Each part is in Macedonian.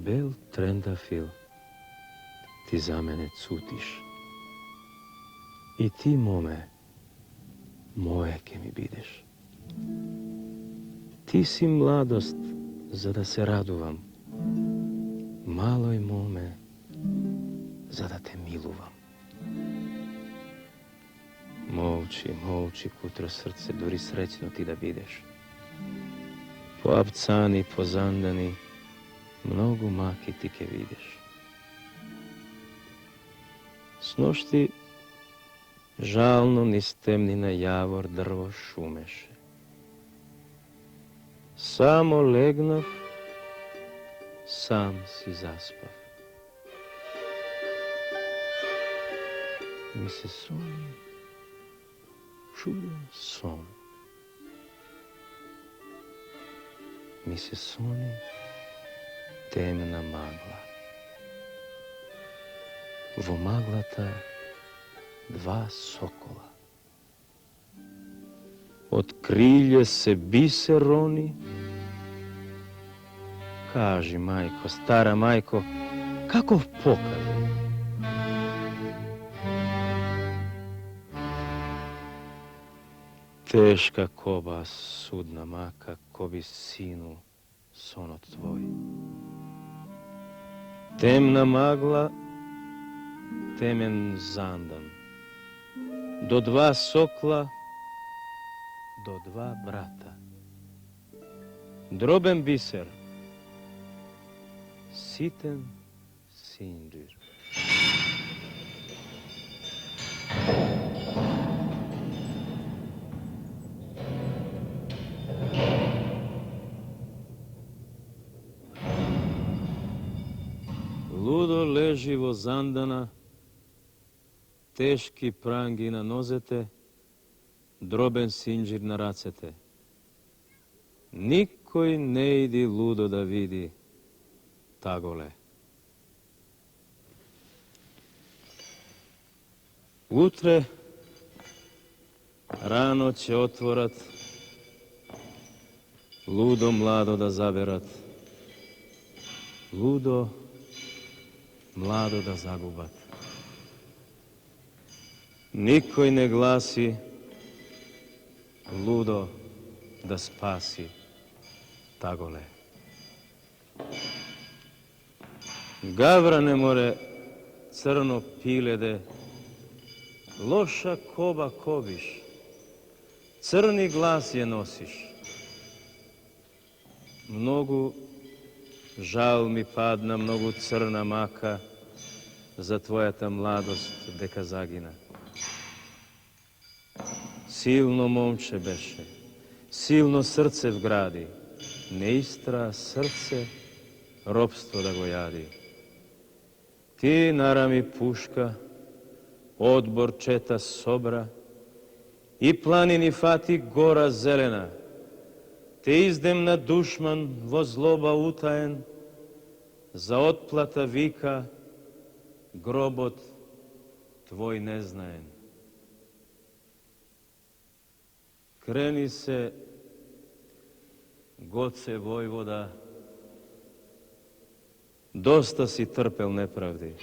Bel trendafil, ti za mene cutiš. I ti, mome, moje ke mi bideš. Ti si mladost, za da se raduvam. Maloj mome, za da te miluvam. Molči, kutro srce, duri srećno ti da bideš. Po apcani, po zandani, mnogo maki ti ke videš. Snošti žalno niz temnina javor drvo šumeše. Samo legnav, sam si zaspav. Mi se soni čudan son. Mi se soni temna magla. Vo maglata dva sokola. Od krilje se biser roni. Kaži, majko, stara majko, kakov pokaze? Teška koba, sudna maka, ko bi sinu sonot tvoj. Temna magla, temen zandan. Do dva sokla, do dva brata. Droben biser, siten sinđir. Ludo leži vo zandana, teški prangi na nozete, droben sinđir na racete. Nikoj ne idi ludo da vidi tagole. Utre rano će otvorat, ludo mlado da zaberat, ludo mlado da zagubat. Nikoj ne glasi, ludo da spasi tagole. Gavra ne more crno pilede, loša koba kobiš, crni glas je nosiš. Mnogu žal mi padna, mnogu crna maka, za tvoja ta mladost deka zagina. Silno momče beše, silno srce vgradi, neistra srce, ropstvo da go jadi. Ti narami puška, odbor četa sobra, i planini fati gora zelena, te izdem na dušman vo zloba utajen, za otplata vika, grobot tvoj neznajen. Kreni se, Goce Vojvoda, dosta si trpel nepravdi.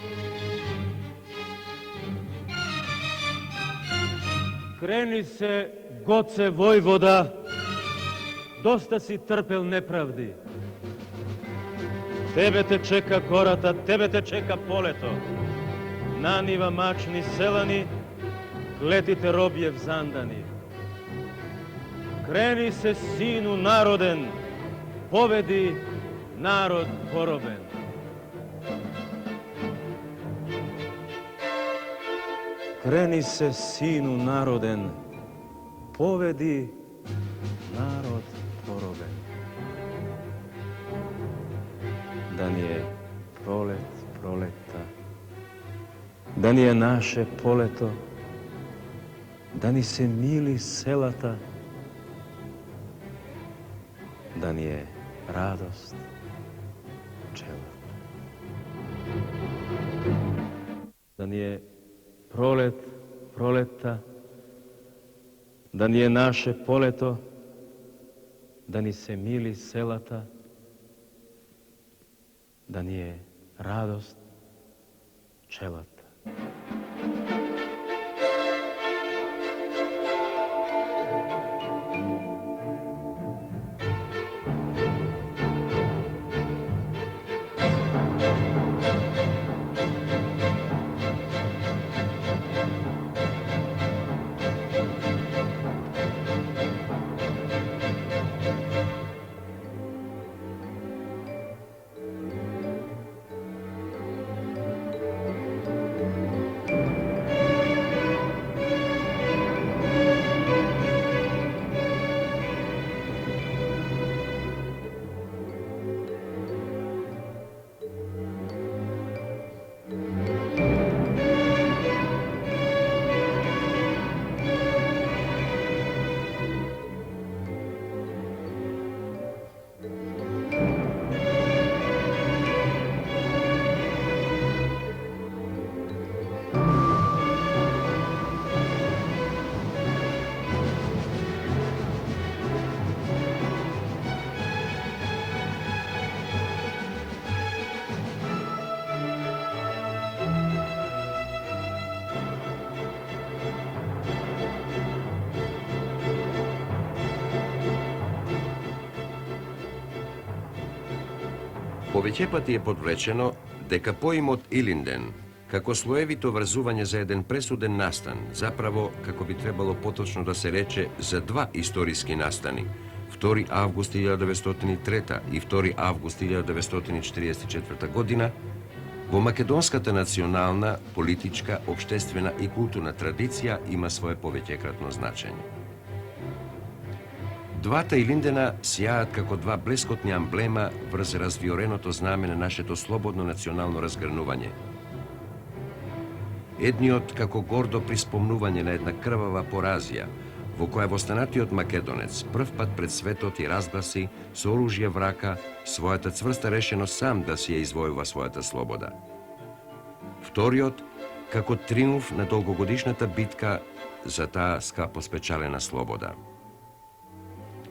Kreni se, Goce Vojvoda, dosta si trpel nepravdi. Tebe te čeka korata, tebe te čeka poleto. Naniva mačni selani, letite robjev zandani. Kreni se, sinu naroden, povedi narod poroben. Kreni se, sinu naroden, povedi narod poroben. Da nije prolet, proleta, da nije naše poleto, da ni se mili selata, da nije radost čela. Da nije prolet, proleta, da nije naše poleto, da ni se mili selata, da nije radost čelata. Повеќе е подречено дека поимот Илинден, како слоевито врзување за еден пресуден настан, заправо, како би требало поточно да се рече, за два историски настани, 2 август 1903 и 2 август 1944 година, во македонската национална, политичка, општествена и културна традиција има свое повеќекратно значење. Двата Илиндена сјаат како два блескотни амблема врз развиореното знаме на нашето слободно национално разгрнување. Едниот како гордо приспомнување на една крвава поразија, во која востанатиот македонец прв пат пред светот и разгласи со оружје в рака својата цврста решеност сам да си ја извојува својата слобода. Вториот како триумф на долгогодишната битка за таа скапо спечалена слобода.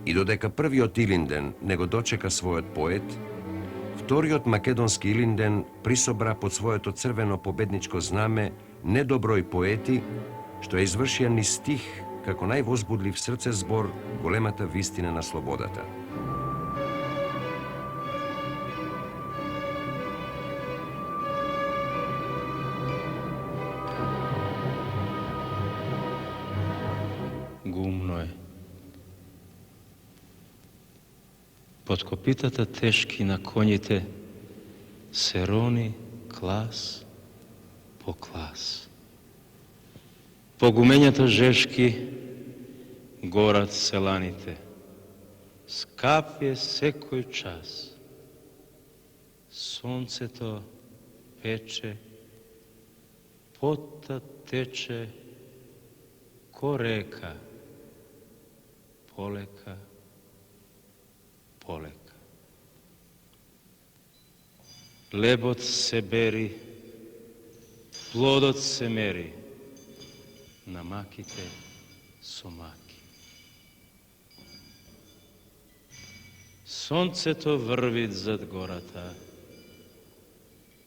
И додека првиот Илинден не го дочека својот поет, вториот македонски Илинден присобра под своето црвено победничко знаме недоброј поети, што ја извршија ни стих како највозбудлив срце збор големата вистина на слободата. Гумно е. Под копитата тешки на коњите се рони клас по клас. По гумењата жешки горат селаните. Скап е секој час. Сонцето пече, потта тече ко река. Полека, полека. Лебот се бери, плодот се мери, на маките со маки. Сонцето врви зад гората.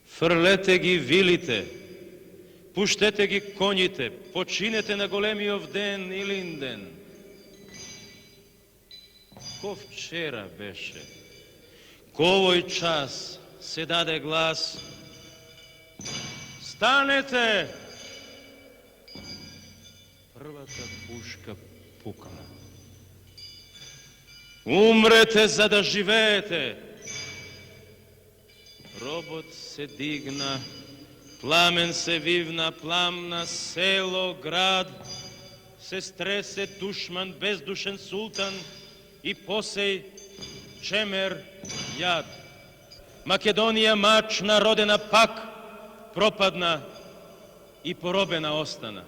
Фрлете ги вилите, пуштете ги коњите, починете на големиот ден Илинден. Ко вчера беше, ко овој час се даде глас, станете! Првата пушка пукна. Умрете за да живеете! Робот се дигна, пламен се вивна, пламна село, град, се стресе душман, бездушен султан, и посеј чемер јад. Македонија мачна, родена пак, пропадна и поробена остана.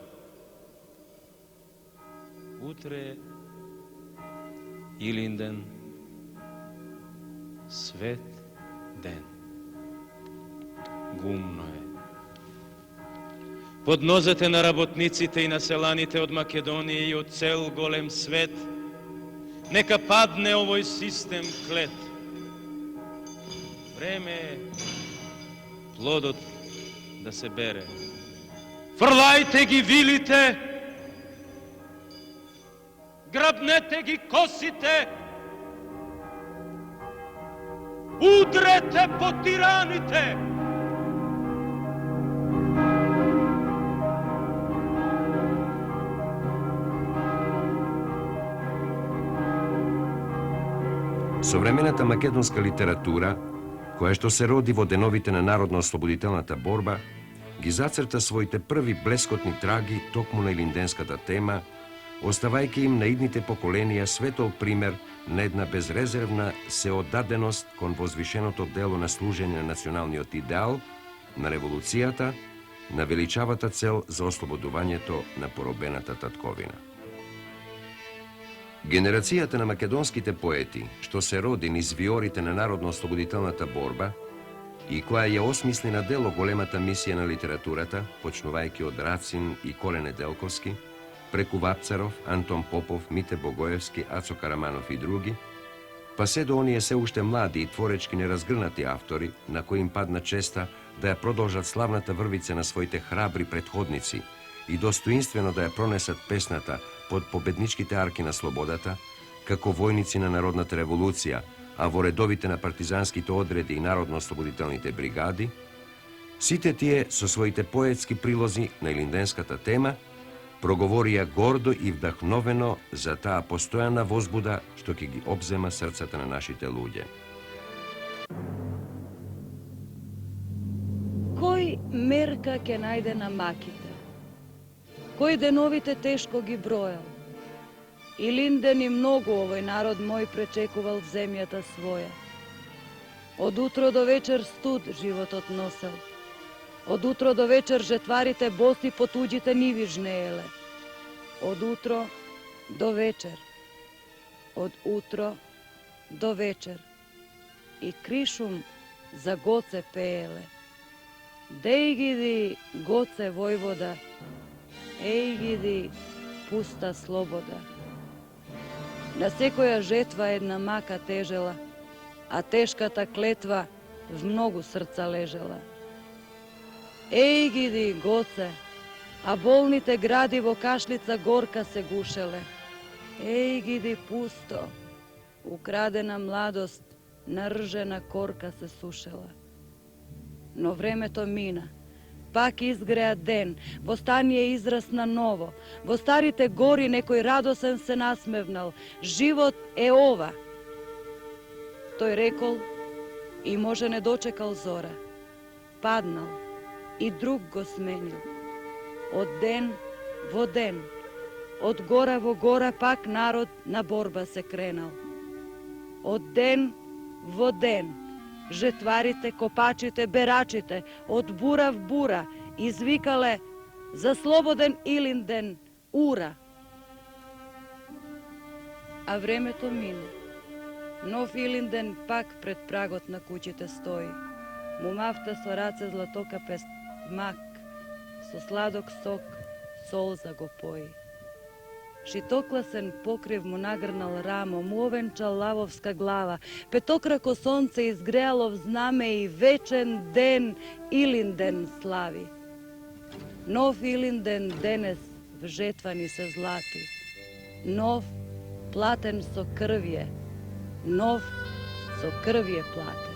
Утре Илинден, свет ден. Гумно е. Под нозете на работниците и на селаните од Македонија и од цел голем свет, нека падне овој систем клет. Време е плодот да се бере. Фрлајте ги вилите, грабнете ги косите, удрете по тираните. Современата македонска литература, која што се роди во деновите на народно-ослободителната борба, ги зацрта своите први блескотни траги токму на илинденската тема, оставајќи им на идните поколенија светол пример на една безрезервна сеодаденост кон возвишеното дело на служење на националниот идеал, на револуцијата, на величавата цел за ослободувањето на поробената татковина. Генерацијата на македонските поети, што се роди низ виорите на народно-ослободителната борба и која ја осмисли на дело големата мисија на литературата, почнувајќи од Рацин и Коле Неделковски, преку Вапцаров, Антон Попов, Мите Богоевски, Ацо Караманов и други, па се до оние се уште млади и творечки неразгрнати автори, на кои им падна честа да ја продолжат славната врвица на своите храбри предходници и достоинствено да ја пронесат песната под победничките арки на слободата, како војници на народната револуција, а во редовите на партизанските одреди и народно-ослободителните бригади, сите тие со своите поетски прилози на илинденската тема проговорија гордо и вдахновено за таа постојана возбуда што ќе ги обзема срцата на нашите луѓе. Кој мерка ќе најде на маките? Кој деновите тешко ги бројал? Илинден и многу овој народ мој пречекувал в земјата своја. Од утро до вечер студ животот носел. Од утро до вечер жетварите боси по туѓите ниви жнееле. Од утро до вечер. Од утро до вечер. И кришум за Гоце пееле. Деј гиди, Гоце војвода, еј гиди, пуста слобода. На секоја жетва една мака тежела, а тешката клетва в многу срца лежела. Еј гиди, Гоце, а болните гради во кашлица горка се гушеле. Еј гиди, пусто, украдена младост, наржена корка се сушела. Но времето мина, пак изгреа ден, во стание израсна ново, во старите гори некој радосен се насмевнал, живот е ова. Тој рекол и може не дочекал зора, паднал и друг го сменил. Од ден во ден, од гора во гора пак народ на борба се кренал. Од ден во ден, жетварите, копачите, берачите, од бура в бура, извикале за слободен Илинден, ура! А времето мина. Нов Илинден пак пред прагот на куќите стои. Мумавта со раце златокапе мак, со сладок сок, солза го пои. Шитокласен покрив му нагрнал рамо, му овенчал лавовска глава, петокрако сонце изгреало в знаме и вечен ден Илинден слави. Нов Илинден денес в жетва ни се злати. Нов, платен со крвје, нов со крвје платен.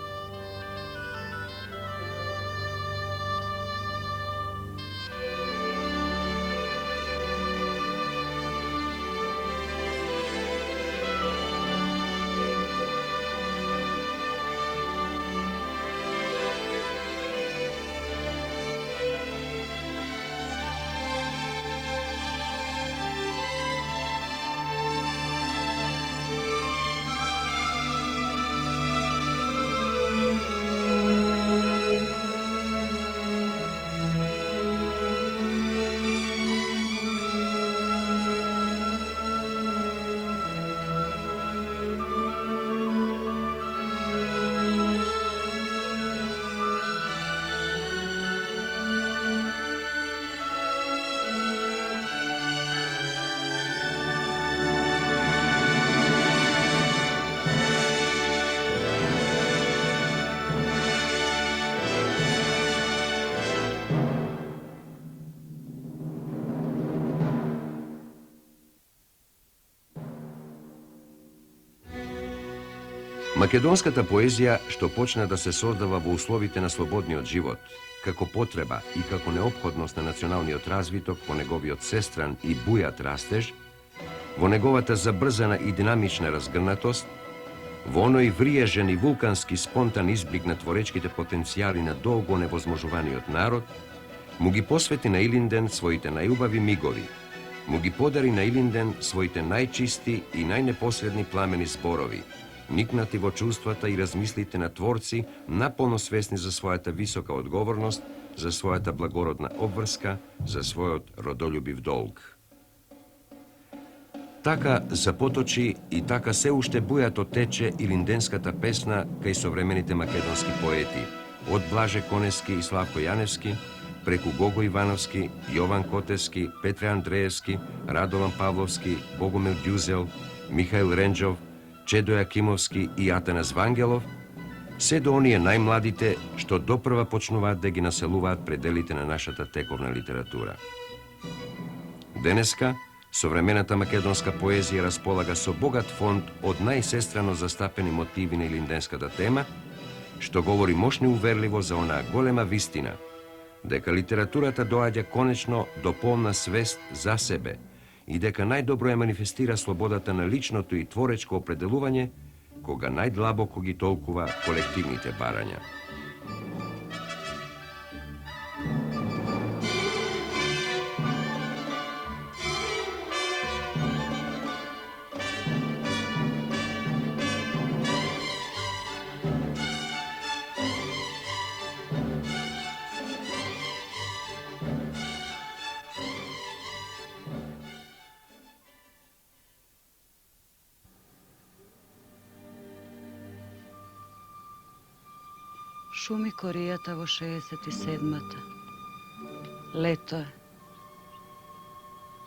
Македонската поезија, што почна да се создава во условите на слободниот живот, како потреба и како неопходност на националниот развиток во неговиот сестран и бујат растеж, во неговата забрзана и динамична разгрнатост, во оној вриежен и вулкански спонтан изблик на творечките потенцијали на долго невозможуваниот народ, му ги посвети на Илинден своите најубави мигови, му ги подари на Илинден своите најчисти и најнепосредни пламени зборови, никнати во чувствата и размислите на творци наполно свесни за својата висока одговорност, за својата благородна обврска, за својот родолюбив долг. Така запоточи и така се уште бујато тече илинденската песна кај современите македонски поети, од Блаже Конески и Славко Јаневски, преку Гого Ивановски, Јован Котевски, Петре Андреевски, Радован Павловски, Богомил Ѓузел, Михаил Ренџов, Чедо Јакимовски и Атанас Вангелов, се до оние најмладите што допрва почнуваат да ги населуваат пределите на нашата тековна литература. Денеска, современата македонска поезија располага со богат фонд од најсестрано застапени мотиви на илинденската тема, што говори мощно и уверливо за онаа голема вистина, дека литературата доаѓа конечно до полна свест за себе и дека најдобро ја манифестира слободата на личното и творечко определување, кога најдлабоко ги толкува колективните барања. Шуми коријата во 67-та. Лето е.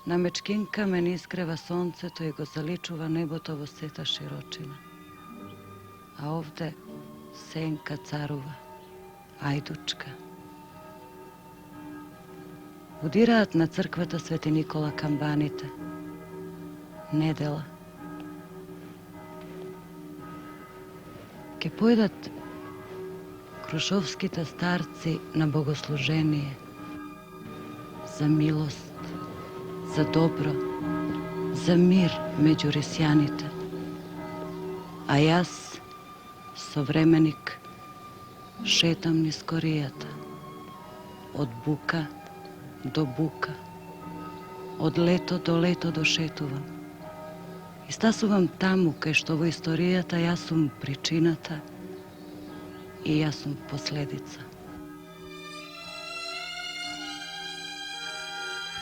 На мечкин камен искрева сонцето и го заличува небото во сета широчина. А овде сенка царува, ајдучка. Удираат на црквата Свети Никола камбаните. Недела. Ке појдат крушовските старци на богослужение, за милост, за добро, за мир меѓу рисјаните. А јас, современик, шетам низ коријата, од бука до бука, од лето до лето дошетувам. И стасувам таму кај што во историјата јас сум причината и јас сум последица.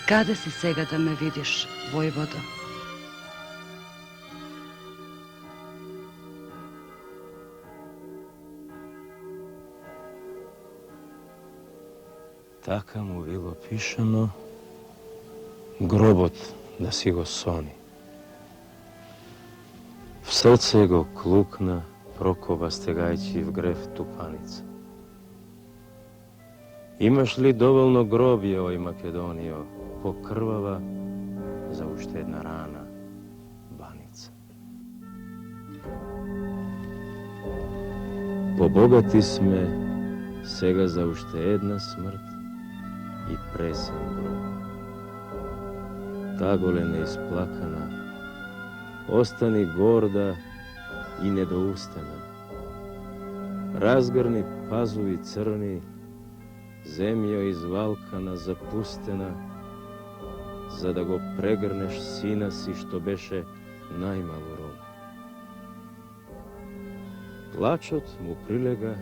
Каде си сега да ме видиш, војводо? Така му било пишано, гробот да си го сони. В срце го клукна Прокоба стегајќи в грев тупаница. Имаш ли доволно гробје, ој Македонијо, покрвава за уште една рана баница? Побогати сме сега за уште една смрт и пресен гроб. Та голема исплакана, остани горда и недоустена. Разгрни пазуви црни, земја извалкана, запустена, за да го прегрнеш сина си што беше најмалу род. Плачот му прилега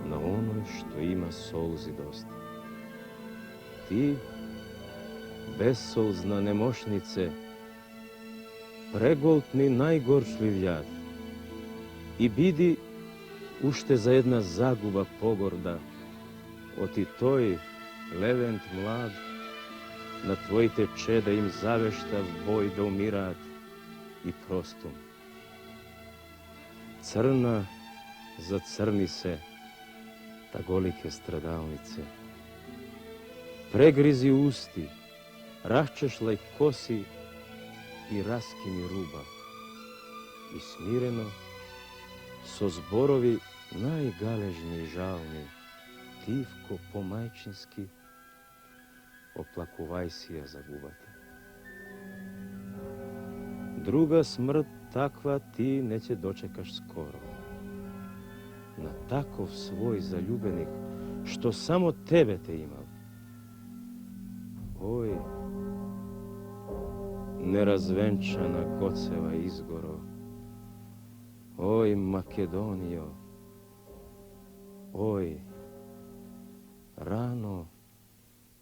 на оној што има солзи доста. Ти, безсолзна немошнице, преголтни најгорчлив јад и биди уште за една загуба погорда, оти тој, Левент млад, на твоите чеда им завешта в бој да умираат и простум. Црна зацрни се, та голике страдалнице. Прегризи усти, расчешлај коси и раскини руба. И смирено, со зборови најгалежни и жални, тивко помајчински оплакувај си ја за губата. Друга смрт таква ти не ќе дочекаш скоро. На таков свој заљубеник, што само тебе те имал. Ој, неразвенчана Гоцева изгоро, ој, Македонијо, ој, рано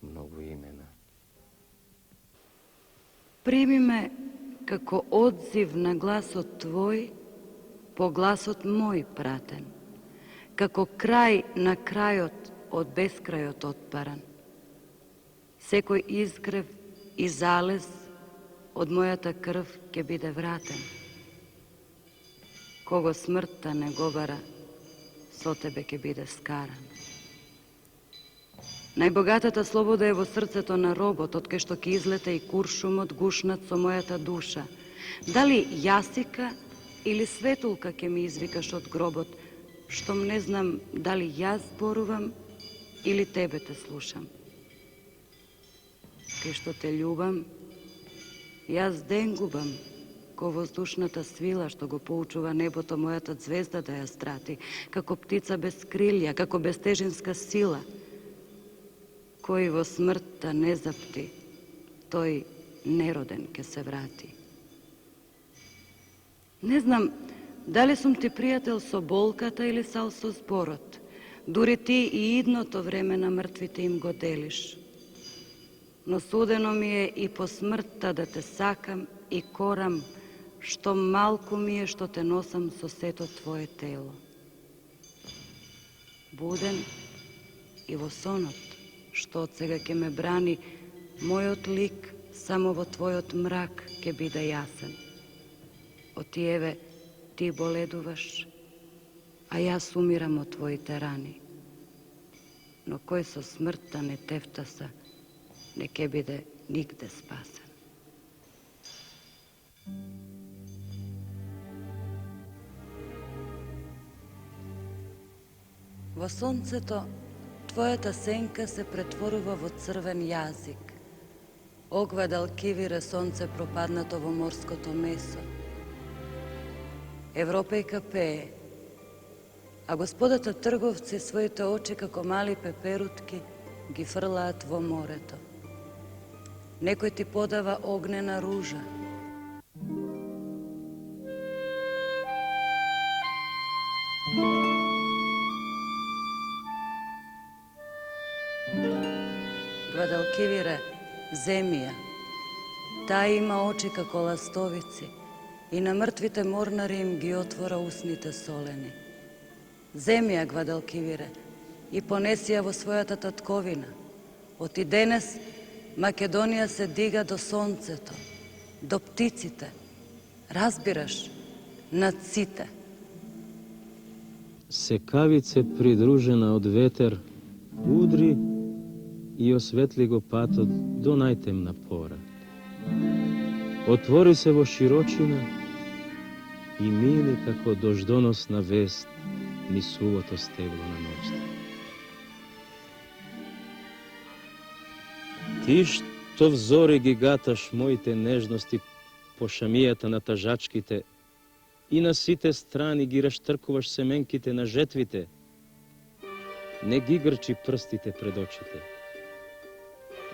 многу имена. Прими ме како одзив на гласот твој, по гласот мој пратен, како крај на крајот од бескрајот отпаран. Секој изгрев и залез од мојата крв ќе биде вратен. Кого смртта не го бара, со тебе ќе биде скаран. Најбогатата слобода е во срцето на робот, од кај што ќе излете и куршумот гушнат со мојата душа. Дали јасика или светулка ќе ми извикаш од гробот, штом не знам дали јас зборувам или тебе те слушам. Кај што те љубам, јас ден губам, ко воздушната свила што го поучува небото мојата звезда да ја страти, како птица без крилја, како безтежинска сила. Кој во смртта не запти, тој нероден ке се врати. Не знам дали сум ти пријател со болката или со зборот. Дури ти и идното време на мртвите им го делиш. Но судено ми е и по смртта да те сакам и корам, што малку ми е што те носам со сето твое тело. Буден и во сонот, што од сега ќе ме брани, мојот лик само во твојот мрак ќе биде јасен. Отиеве, ти боледуваш, а јас умирам од твоите рани. Но кој со смртта не тефтаса, не ќе биде нигде спасен. Во сонцето, твојата сенка се претворува во црвен јазик. Огвадал кивире сонце пропаднато во морското месо. Европејка пее, а господата трговци своите очи како мали пеперутки ги фрлаат во морето. Некој ти подава огнена ружа. Гвадалкивире, земја, таа има очи како ластовици и на мртвите морнари им ги отвора усните солени. Земја, Гвадалкивире, и понеси ја во својата татковина. Оти денес Македонија се дига до сонцето, до птиците, разбираш, над сите. Секавице придружена од ветер, удри и осветли го патот до најтемна пора. Отвори се во широчина и мили како дождоносна вест низ сувото стебло на ноќта. Ти што взори ги гаташ моите нежности по шамијата на тажачките и на сите страни ги раштркуваш семенките на жетвите, не ги грчи прстите пред очите.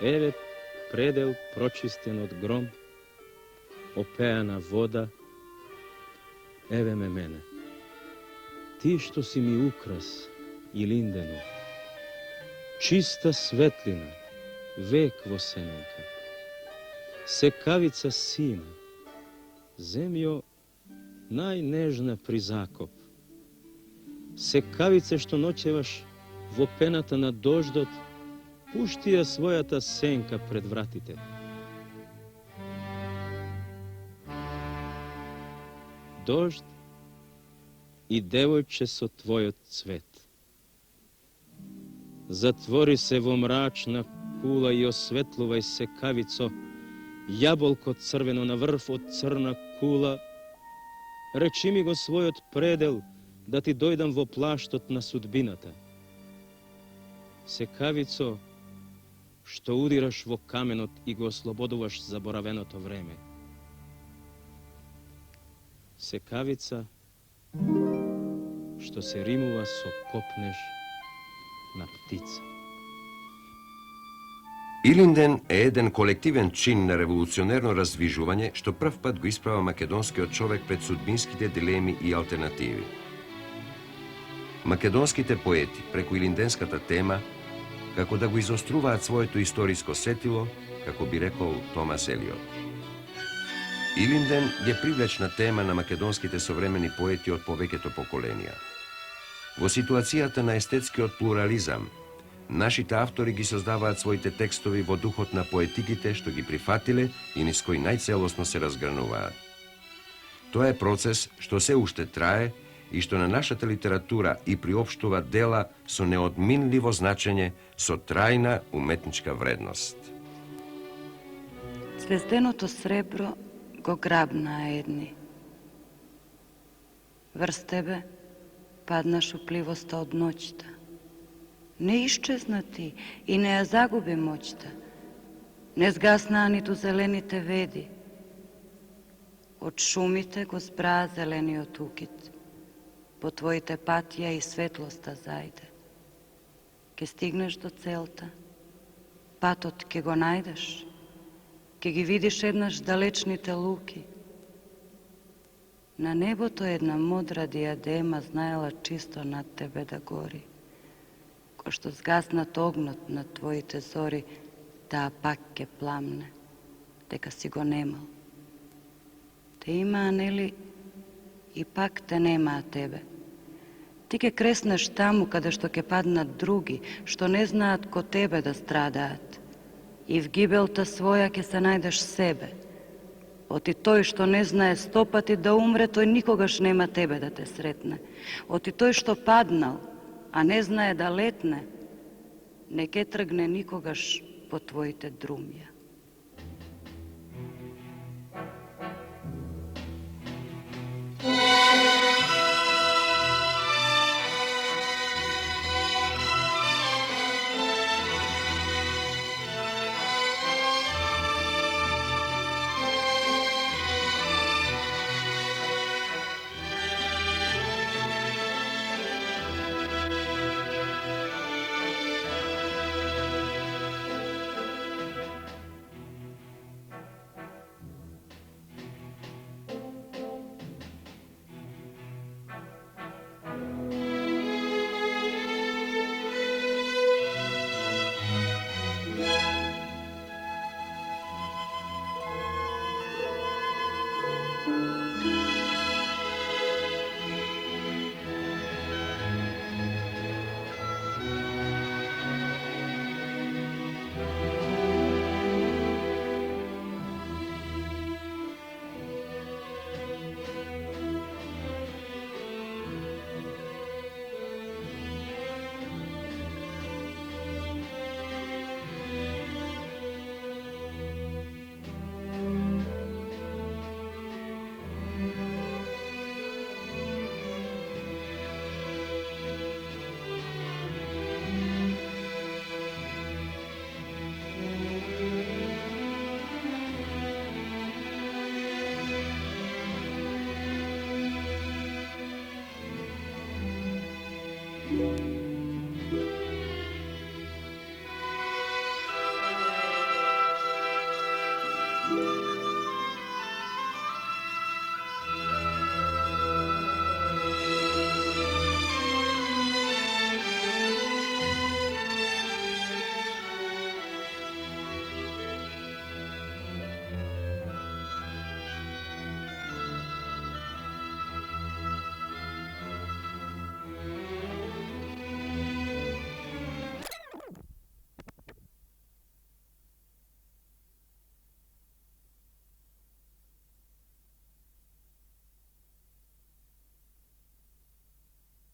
Еве предел прочистен од гром, опеана вода, еве ме мене. Ти што си ми украс и линдено, чиста светлина, век во семенка, секавица сина, земјо најнежна при закоп, секавице што ноќеваш во пената на дождот, пушти ја својата сенка пред вратите. Дожд и девојче со твојот цвет. Затвори се во мрачна кула и осветлувај секавицо, јаболко црвено на врв од црна кула, речи ми го својот предел, да ти дојдам во плаштот на судбината. Секавицо, што удираш во каменот и го ослободуваш заборавеното време. Секавица, што се римува со копнеш на птица. Илинден е еден колективен чин на револуционерно раздвижување што прв пат го исправа македонскиот човек пред судбинските дилеми и алтернативи. Македонските поети преку илинденската тема како да го изоструваат своето историско сетило, како би рекол Томас Елиот. Илинден е привлечна тема на македонските современи поети од повеќето поколенија. Во ситуацијата на естетскиот плурализам, нашите автори ги создаваат своите текстови во духот на поетиките што ги прифатиле и низ кои најцелосно се разгрануваат. Тоа е процес што се уште трае и што на нашата литература и приопштува дела со неотминливо значење, со трајна уметничка вредност. Звезденото сребро го грабнаа едни. Врз тебе падна шупливоста од ноќта. Не исчезна ти и не ја загуби моќта. Не згаснаа ниту зелените веди. Од шумите го збраа зелениот укит. По твоите патија и светлоста зајде. Ке стигнеш до целта. Патот ке го најдеш. Ке ги видиш еднаш далечните луки. На небото една мудра диадема знаела чисто над тебе да гори. Кој што згаснат огнот на твоите зори, таа пак ке пламне, дека си го немал. Те имаа, нели, и пак те немаа тебе. Ти ке креснеш таму каде што ке паднат други, што не знаат ко тебе да страдаат. И в гибелта своја ке се најдеш себе. Оти тој што не знае 100 пати да умре, тој никогаш нема тебе да те сретне. Оти тој што паднал, а не знае да летне, не ке тргне никогаш по твоите друмја.